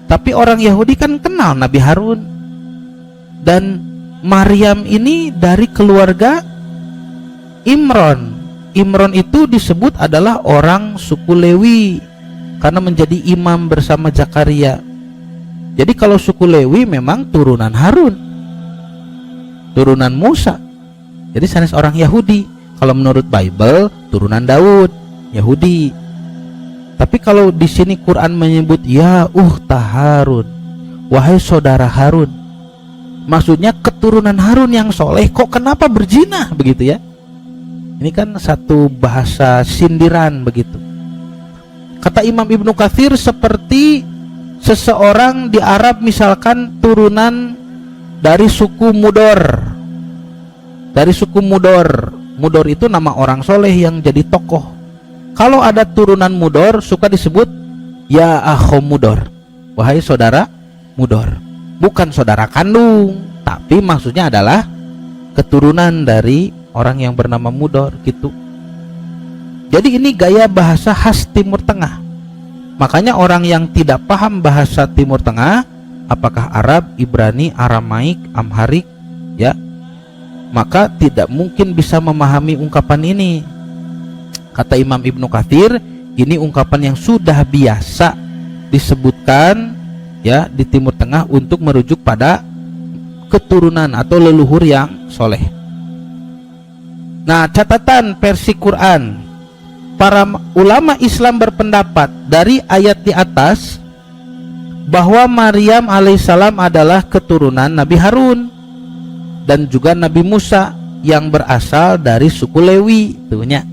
Tapi orang Yahudi kan kenal Nabi Harun. Dan Maryam ini dari keluarga Imron. Imron itu disebut adalah orang suku Lewi karena menjadi imam bersama Zakaria. Jadi kalau suku Lewi memang turunan Harun, turunan Musa. Jadi sanes orang Yahudi. Kalau menurut Bible turunan Daud, Yahudi. Tapi kalau di sini Quran menyebut ya ukhta Harun, wahai saudara Harun, maksudnya keturunan Harun yang soleh. Kok kenapa berzina begitu ya? Ini kan satu bahasa sindiran begitu. Kata Imam Ibnu Katsir, seperti seseorang di Arab misalkan turunan dari suku Mudor. Dari suku Mudor. Mudor itu nama orang soleh yang jadi tokoh. Kalau ada turunan Mudor suka disebut ya akhom Mudor, wahai saudara Mudor. Bukan saudara kandung, tapi maksudnya adalah keturunan dari orang yang bernama Mudor gitu. Jadi ini gaya bahasa khas Timur Tengah. Makanya orang yang tidak paham bahasa Timur Tengah, apakah Arab, Ibrani, Aramaik, Amharik, ya, maka tidak mungkin bisa memahami ungkapan ini. Kata Imam Ibnu Katsir, ini ungkapan yang sudah biasa disebutkan ya di Timur Tengah untuk merujuk pada keturunan atau leluhur yang soleh. Nah, catatan versi Quran. Para ulama Islam berpendapat dari ayat di atas bahwa Maryam alaihissalam adalah keturunan Nabi Harun dan juga Nabi Musa yang berasal dari suku Lewi, tuhnya.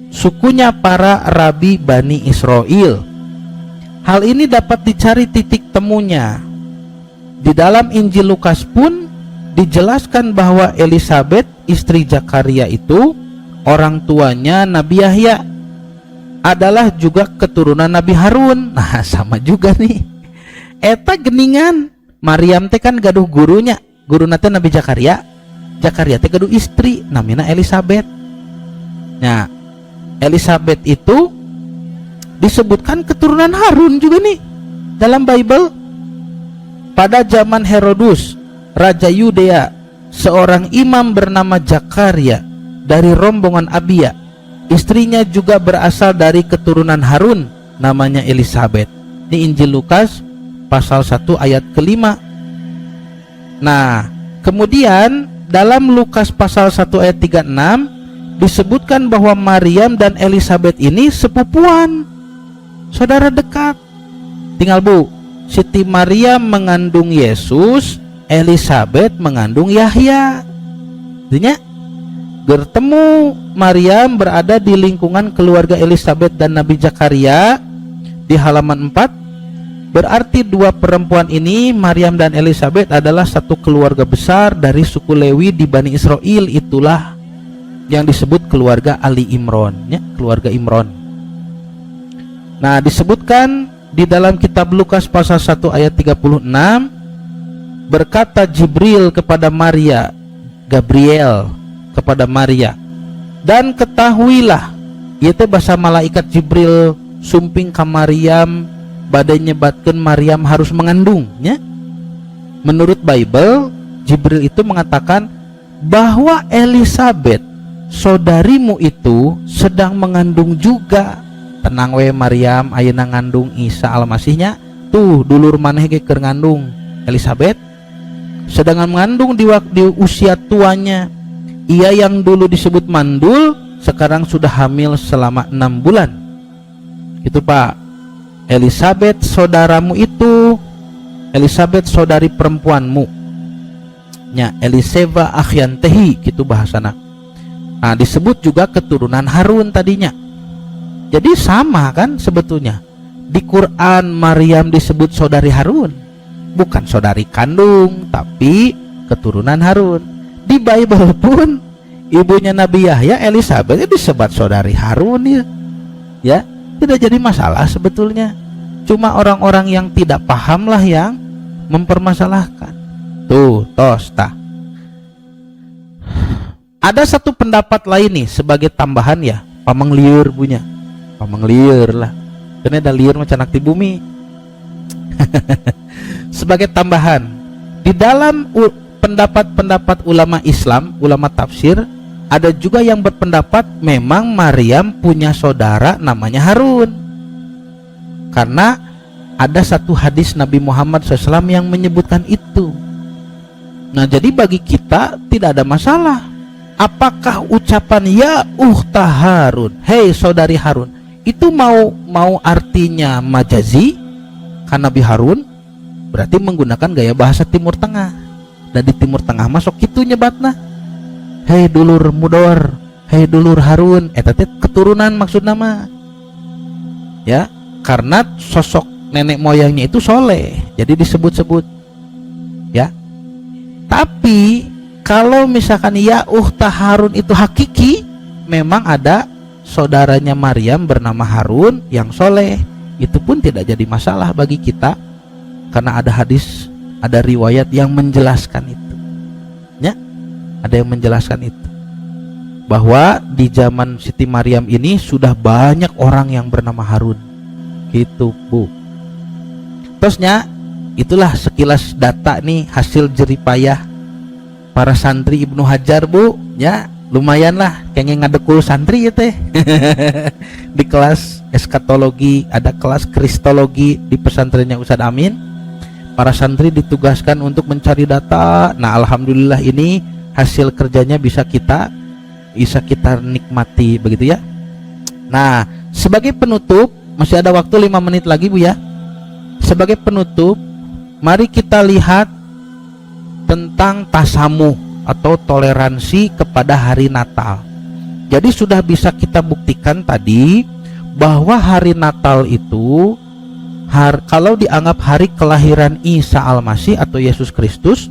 Sukunya para rabi Bani Israel. Hal ini dapat dicari titik temunya. Di dalam Injil Lukas pun dijelaskan bahwa Elisabet istri Zakaria itu orang tuanya Nabi Yahya adalah juga keturunan Nabi Harun. Nah, sama juga nih. Eta geningan Maryam teh kan gaduh gurunya, guruna teh Nabi Zakaria. Zakaria teh gaduh istri namina Elisabet. Nah, Elisabet itu disebutkan keturunan Harun juga nih dalam Bible. Pada zaman Herodus, Raja Yudea, seorang imam bernama Zakaria dari rombongan Abia, istrinya juga berasal dari keturunan Harun, namanya Elisabet. Ini Injil Lukas pasal 1 ayat ke-5. Nah, kemudian dalam Lukas pasal 1 ayat 36 disebutkan bahwa Maryam dan Elisabet ini sepupuan, saudara dekat. Tinggal Bu, Siti Maryam mengandung Yesus, Elisabet mengandung Yahya. Artinya bertemu Maryam berada di lingkungan keluarga Elisabet dan Nabi Zakaria di halaman 4. Berarti dua perempuan ini, Maryam dan Elisabet, adalah satu keluarga besar dari suku Lewi di Bani Israel. Itulah yang disebut keluarga Ali Imron, ya, keluarga Imron. Nah, disebutkan di dalam kitab Lukas pasal 1 ayat 36, berkata Jibril kepada Maria, Gabriel kepada Maria, dan ketahuilah, ieu bahasa malaikat Jibril sumping ka Maryam badai nyebatkeun Maryam harus mengandungnya. Menurut Bible, Jibril itu mengatakan bahwa Elisabet saudarimu itu sedang mengandung juga. Tenang we Maryam, ayeuna ngandung Isa Almasihnya. Tuh dulur maneh ge keur ngandung Elisabet, sedang mengandung di usia tuanya. Ia yang dulu disebut mandul sekarang sudah hamil selama 6 bulan. Itu Pak. Elisabet saudaramu itu, Elisabet saudari perempuanmu, nya Eliseva akhyantehi, gitu bahasana. Nah, disebut juga keturunan Harun tadinya. Jadi sama kan sebetulnya. Di Quran Maryam disebut saudari Harun, bukan saudari kandung, tapi keturunan Harun. Di Bible pun ibunya Nabi Yahya, Elisabet, disebut saudari Harun ya. Ya, tidak jadi masalah sebetulnya. Cuma orang-orang yang tidak paham lah yang mempermasalahkan. Tuh, tosta. Ada satu pendapat lain nih sebagai tambahan ya, pamang lieur punya. Pamang lieur lah. Karena ada lieur macam anak di bumi. Sebagai tambahan, di dalam pendapat-pendapat ulama Islam, ulama tafsir, ada juga yang berpendapat memang Maryam punya saudara namanya Harun. Karena ada satu hadis Nabi Muhammad SAW yang menyebutkan itu. Nah, jadi bagi kita tidak ada masalah. Apakah ucapan ya ukhta Harun, hei saudari Harun, itu mau artinya majazi kan Nabi Harun? Berarti menggunakan gaya bahasa Timur Tengah. Dan di Timur Tengah masuk itu nyebatna. Hei dulur Mudor, hei dulur Harun, eta teh keturunan maksud nama. Ya, karena sosok nenek moyangnya itu soleh, jadi disebut-sebut. Ya. Tapi kalau misalkan ya ukhta Harun itu hakiki, memang ada saudaranya Maryam bernama Harun yang soleh, itu pun tidak jadi masalah bagi kita karena ada hadis, ada riwayat yang menjelaskan itu. Ya, ada yang menjelaskan itu. bahwa di zaman Siti Maryam ini sudah banyak orang yang bernama Harun. Gitu, Bu. Terusnya itulah sekilas data nih hasil jeripayah para santri Ibnu Hajar, Bu. Ya, lumayan lah kayaknya ngadekul santri ya teh. Di kelas eskatologi, ada kelas kristologi di pesantrennya Ustadz Amin. Para santri ditugaskan untuk mencari data. Nah, alhamdulillah ini hasil kerjanya bisa kita nikmati begitu ya. Nah, sebagai penutup, masih ada waktu 5 menit lagi, Bu ya. Sebagai penutup, mari kita lihat tentang tasamuh atau toleransi kepada hari Natal. Jadi sudah bisa kita buktikan tadi bahwa hari Natal itu kalau dianggap hari kelahiran Isa Al-Masih atau Yesus Kristus,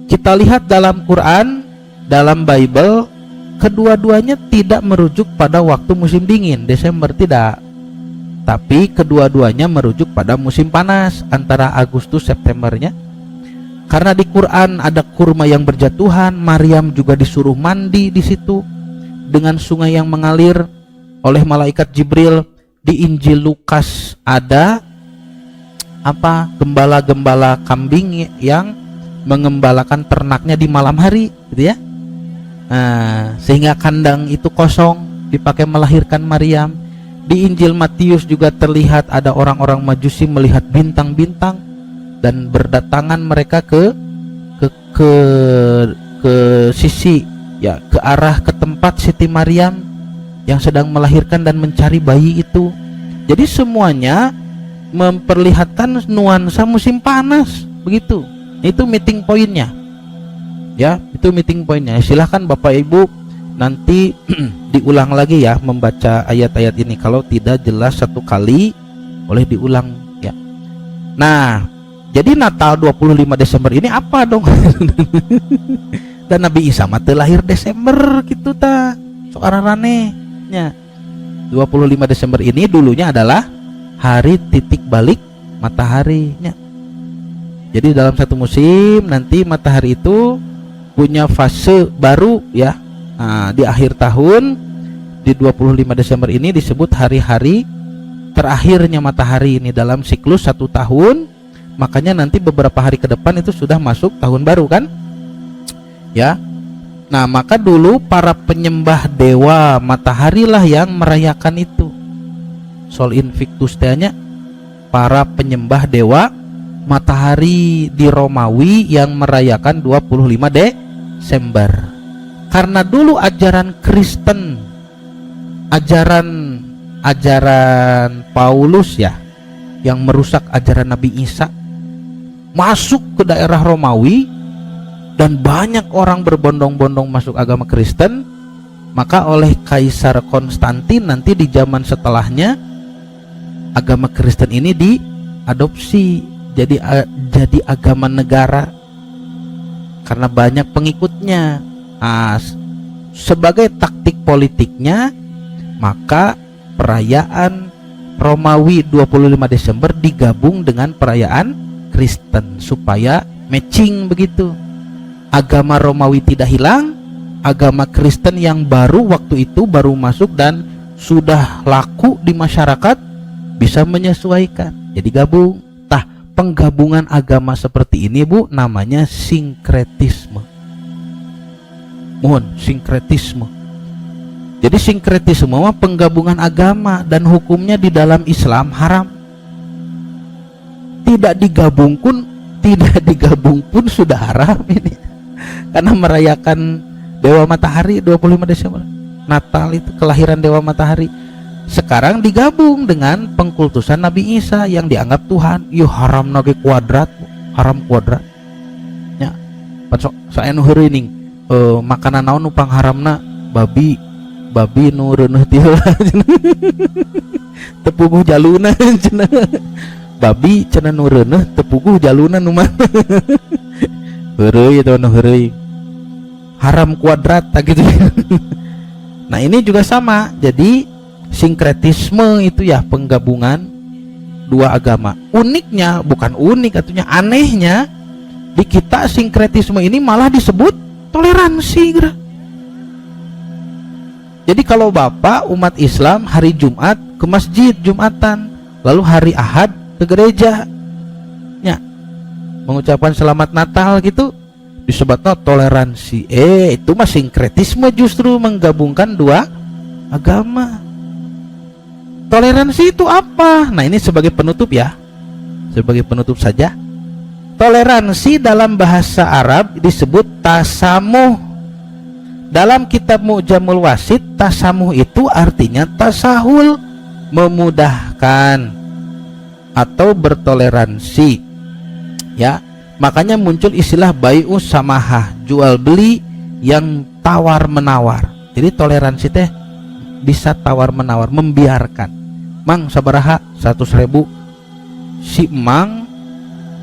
kita lihat dalam Quran, dalam Bible, kedua-duanya tidak merujuk pada waktu musim dingin, Desember tidak. Tapi kedua-duanya merujuk pada musim panas, antara Agustus Septembernya. Karena di Quran ada kurma yang berjatuhan, Maryam juga disuruh mandi di situ dengan sungai yang mengalir oleh malaikat Jibril. Di Injil Lukas ada gembala-gembala kambing yang mengembalakan ternaknya di malam hari, gitu ya. Sehingga kandang itu kosong dipakai melahirkan Maryam. Di Injil Matius juga terlihat ada orang-orang Majusi melihat bintang-bintang dan berdatangan mereka ke sisi ya, ke arah ke tempat Siti Maryam yang sedang melahirkan dan mencari bayi itu. Jadi semuanya memperlihatkan nuansa musim panas, begitu. Itu meeting pointnya. Ya, itu meeting pointnya. Silahkan Bapak Ibu nanti diulang lagi ya membaca ayat-ayat ini. Kalau tidak jelas satu kali boleh diulang ya. Nah, jadi Natal 25 Desember ini apa dong? Dan Nabi Isa mah teu lahir Desember gitu ta. Sok ararane. 25 Desember ini dulunya adalah hari titik balik mataharinya. Jadi dalam satu musim nanti matahari itu punya fase baru ya. Di akhir tahun di 25 Desember ini disebut hari-hari terakhirnya matahari ini dalam siklus 1 tahun. Makanya nanti beberapa hari ke depan itu sudah masuk tahun baru kan? Ya. Nah, maka dulu para penyembah dewa matahari lah yang merayakan itu. Sol Invictus tanya, para penyembah dewa matahari di Romawi yang merayakan 25 Desember. Karena dulu ajaran Kristen, ajaran Paulus ya, yang merusak ajaran Nabi Isa, masuk ke daerah Romawi. Dan banyak orang berbondong-bondong masuk agama Kristen. Maka oleh Kaisar Konstantin nanti di zaman setelahnya agama Kristen ini diadopsi jadi agama negara karena banyak pengikutnya. Sebagai taktik politiknya, maka perayaan Romawi 25 Desember digabung dengan perayaan Kristen supaya matching begitu. Agama Romawi tidak hilang, agama Kristen yang baru waktu itu baru masuk dan sudah laku di masyarakat bisa menyesuaikan. Jadi gabung. Tah, penggabungan agama seperti ini, Bu, namanya sinkretisme. Mohon, sinkretisme. Jadi sinkretisme mah penggabungan agama dan hukumnya di dalam Islam haram. Tidak digabung pun sudah haram ini. Karena merayakan Dewa Matahari 25 Desember. Natal itu kelahiran Dewa Matahari. Sekarang digabung dengan pengkultusan Nabi Isa yang dianggap Tuhan. Yo haram nage kuadrat, haram kuadrat. Ya. Saya nu heureung makanan naon nu pangharamna babi nu reuneuh ti heula. Tepuguh jaluna cenah. Babi cenah nu reuneuh tepuguh jaluna nu mana. Heureuy eta nu heureuy. Haram kuadrat gitu. Nah, ini juga sama. Jadi sinkretisme itu ya penggabungan dua agama. Uniknya, bukan unik artinya anehnya, di kita sinkretisme ini malah disebut toleransi. Jadi kalau Bapak umat Islam hari Jumat ke masjid Jumatan, lalu hari Ahad ke gereja, ya, mengucapkan selamat Natal gitu, disebutnya toleransi. Itu mah sinkretisme, justru menggabungkan dua agama. Toleransi itu apa? Nah, ini sebagai penutup ya, sebagai penutup saja. Toleransi dalam bahasa Arab disebut tasamuh. Dalam kitab Mu'jamul Wasit, tasamuh itu artinya tasahul, memudahkan atau bertoleransi. Ya, makanya muncul istilah bai'u samahah, jual beli yang tawar menawar. Jadi toleransi teh bisa tawar menawar, membiarkan. Mang sabaraha 100.000, si Mang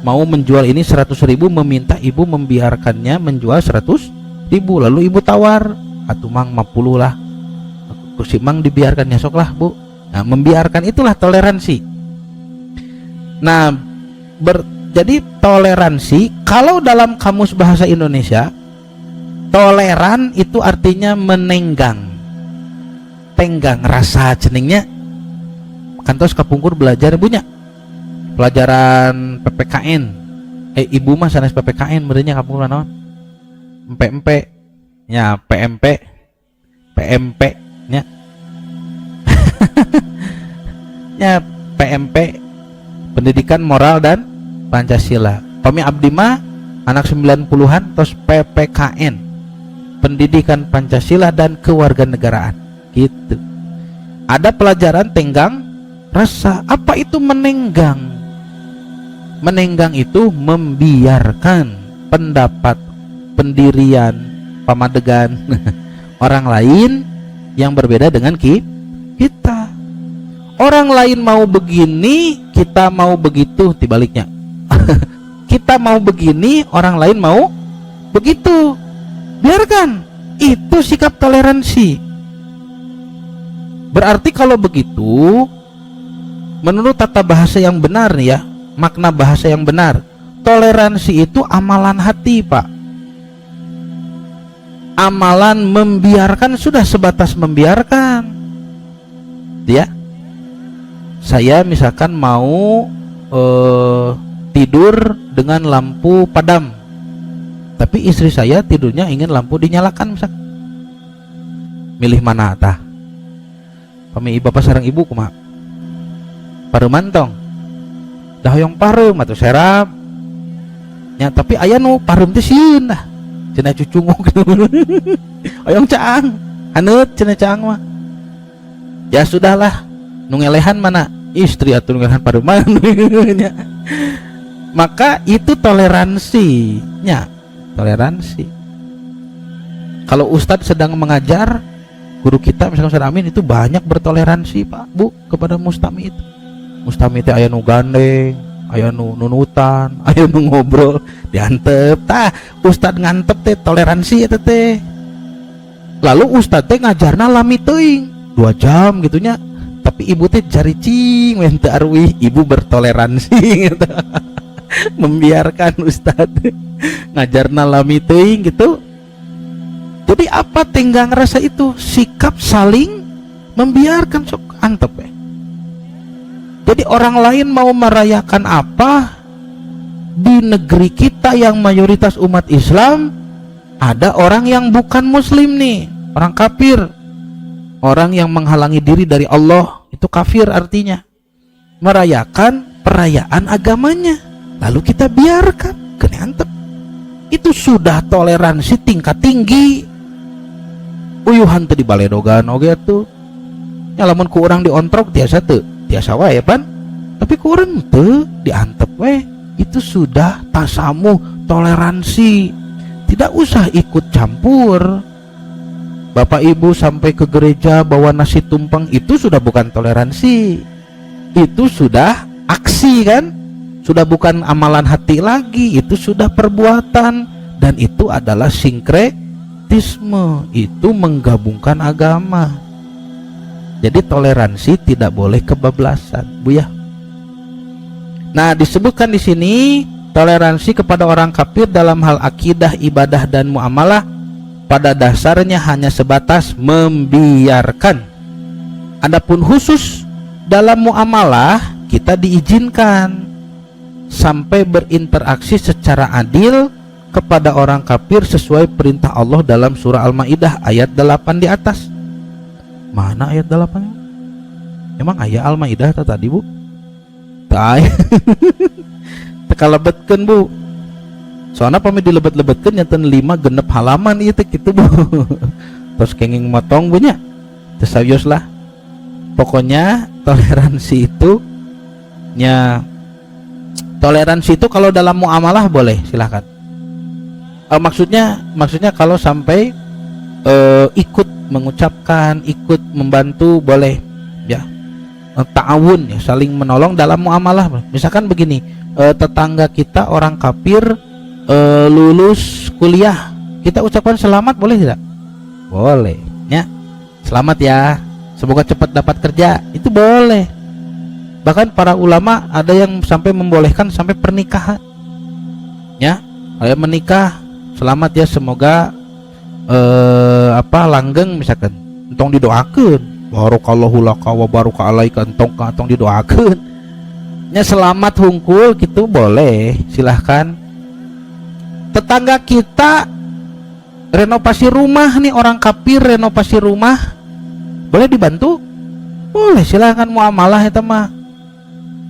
mau menjual ini 100.000, meminta ibu membiarkannya menjual 100.000, lalu ibu tawar, atuh Mang 50 lah, si Mang dibiarkan, ya sok lah Bu. Nah, membiarkan itulah toleransi. Nah, jadi toleransi kalau dalam kamus bahasa Indonesia, toleran itu artinya menenggang, tenggang rasa ceningnya. Kantos kapungkur belajar ibunya pelajaran PPKN, ibu mah sanes PPKN merenya kapungkur naon, PMP nya, PMP nya ya, PMP, pendidikan moral dan Pancasila. Pami abdi mah anak 90-an tos PPKN, pendidikan Pancasila dan kewarganegaraan gitu. Ada pelajaran tenggang rasa. Apa itu menenggang? Menenggang itu membiarkan pendapat, pendirian, pamadegan orang lain yang berbeda dengan kita. Orang lain mau begini, kita mau begitu, tibaliknya. Kita mau begini, orang lain mau begitu. Biarkan. Itu sikap toleransi. Berarti kalau begitu, menurut tata bahasa yang benar nih ya, makna bahasa yang benar, toleransi itu amalan hati, Pak. Amalan membiarkan, sudah sebatas membiarkan. Ya, saya misalkan mau tidur dengan lampu padam, tapi istri saya tidurnya ingin lampu dinyalakan, misalkan. Milih mana tah? Pami bapak sareng ibu kumaha? Paremantong dah hoyong pareum atuh serap ya, tapi aya nu pareum teh sieun dah cenah cucunguk hoyong caang haneut cenah caang mah. Ya sudahlah, nu ngelehan mana istri atuh nu ngelehan pareuman. Maka itu toleransinya, toleransi. Kalau ustadz sedang mengajar, guru kita misalnya Ustadz Amin itu banyak bertoleransi Pak Bu kepada mustami itu. Mustami teh aya nu gandeng, aya nu nunutan, aya nu ngobrol, diantep. Tah, ustad ngantep teh toleransi eta teh. Lalu ustad teh ngajarna lami teuing 2 jam gitunya. Tapi ibu teh jari cing we teu arwih, ibu bertoleransi gitu. Membiarkan ustad ngajarna lami teuing gitu. Jadi apa tenggang rasa itu? Sikap saling membiarkan, sok antep ya. Jadi orang lain mau merayakan apa di negeri kita yang mayoritas umat Islam, ada orang yang bukan muslim nih, orang kafir, orang yang menghalangi diri dari Allah, itu kafir artinya, merayakan perayaan agamanya, lalu kita biarkan, kena antep. Itu sudah toleransi tingkat tinggi. Uyuhan teh di baledogan oge tuh. Nya lamun ku urang diontrok tiasa teu, tiasa wae pan. Tapi ku urang teu diantep we. Itu sudah tasamuh, toleransi. Tidak usah ikut campur. Bapak Ibu sampai ke gereja bawa nasi tumpeng, itu sudah bukan toleransi. Itu sudah aksi kan? Sudah bukan amalan hati lagi, itu sudah perbuatan, dan itu adalah sinkretisme, itu menggabungkan agama. Jadi toleransi tidak boleh kebablasan, Bu ya. Nah, disebutkan di sini toleransi kepada orang kafir dalam hal akidah, ibadah dan muamalah pada dasarnya hanya sebatas membiarkan. Adapun khusus dalam muamalah, kita diizinkan sampai berinteraksi secara adil kepada orang kafir sesuai perintah Allah dalam surah Al-Maidah ayat 8 di atas. Mana ayat 8? Emang ayat Al-Maidah tadi, Bu? Tak. Tekalebetkeun, Bu. Soalnya pami dilebet-lebetkeun nyaten 5 genep halaman ieu teh kitu, Bu. Terus kenging motong Bu nya. Teu sawios lah. Pokoknya toleransi itu kalau dalam muamalah boleh, silahkan. Maksudnya kalau sampai ikut mengucapkan, ikut membantu boleh, ya. Ta'awun, ya, saling menolong dalam muamalah. Misalkan begini, tetangga kita orang kafir lulus kuliah, kita ucapkan selamat boleh tidak? Boleh, ya. Selamat ya, semoga cepat dapat kerja, itu boleh. Bahkan para ulama ada yang sampai membolehkan sampai pernikahan, ya. Ada menikah, selamat ya, semoga langgeng misalkan, entong didoakeun, barakallahu laka wa baraka alaika, entong didoakeun. Nya selamat hungkul gitu boleh, silahkan. Tetangga kita renovasi rumah nih, orang kafir renovasi rumah, boleh dibantu? Boleh, silahkan. Muamalah eta mah.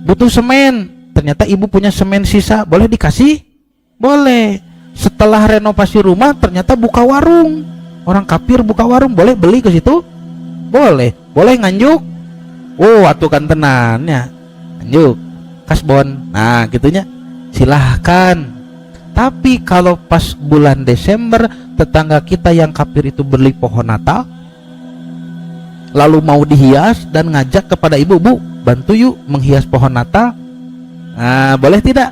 Butuh semen, ternyata ibu punya semen sisa, boleh dikasih? Boleh. Setelah renovasi rumah ternyata buka warung, orang kafir buka warung, boleh beli ke situ? Boleh. Boleh nganjuk? Oh, atuh kan tenannya nganjuk kasbon, nah gitunya silahkan. Tapi kalau pas bulan Desember tetangga kita yang kafir itu beli pohon Natal lalu mau dihias dan ngajak kepada ibu, Bu, bantu yuk menghias pohon Natal, nah boleh tidak?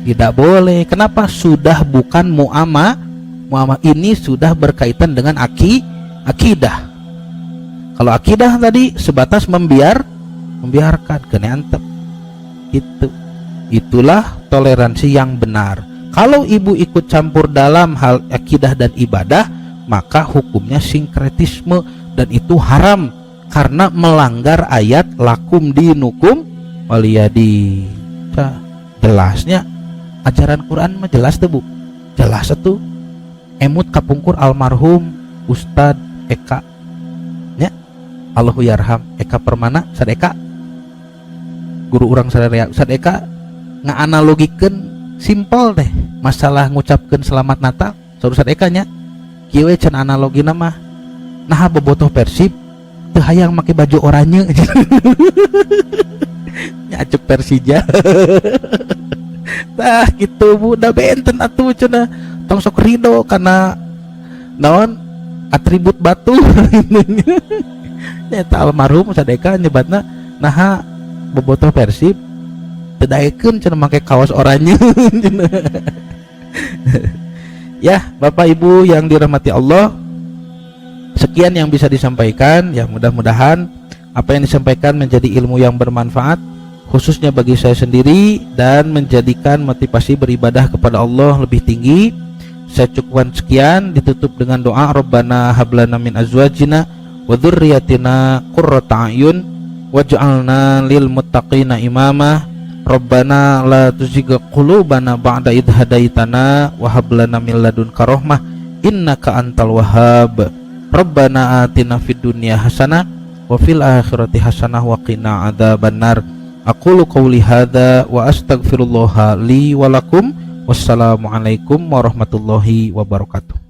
Tidak boleh. Kenapa? Sudah bukan muamalah ini, sudah berkaitan dengan akidah. Kalau akidah tadi sebatas membiarkan, kena antep gitu. Itulah toleransi yang benar. Kalau ibu ikut campur dalam hal akidah dan ibadah, maka hukumnya sinkretisme, dan itu haram karena melanggar ayat lakum dinukum waliyadi. Jelasnya ajaran Quran mah jelas tuh, Bu. Jelas tuh. Emut kapungkur almarhum Ustad Eka, nya Allahu yarham, Eka Permana Sadeka, guru urang sadaya. Ustad Eka nganalogikeun simpel teh masalah ngucapkeun selamat Natal. Saur Ustad Eka nya kieu we can analogina mah, nah bobotoh Persib teu hayang make baju oranye. Nya acuk Persija. Tah gitu, Bu, da benten atuh cenah tong sok rido kana naon atribut batu. Eta almarhum sadeka nyebatna naha bobotoh Persib teu daekeun cenah make kaos oranye. Ya, Bapak Ibu yang dirahmati Allah, sekian yang bisa disampaikan. Ya, mudah-mudahan apa yang disampaikan menjadi ilmu yang bermanfaat khususnya bagi saya sendiri dan menjadikan motivasi beribadah kepada Allah lebih tinggi. Saya cukupkan sekian, ditutup dengan doa Rabbana hablana min azwajina wa dzurriyyatina qurrata a'yun waj'alna lil muttaqina imama. Rabbana la tuzigh qulubana ba'da idh hadaitana wa hab lana min ladunka rahmah innaka antal wahhab. Rabbana atina fid dunya hasanah wa fil akhirati hasanah wa qina adzabannar. Aqulu qawli hadza wa astaghfirullah li wa lakum. Wassalamualaikum warahmatullahi wabarakatuh.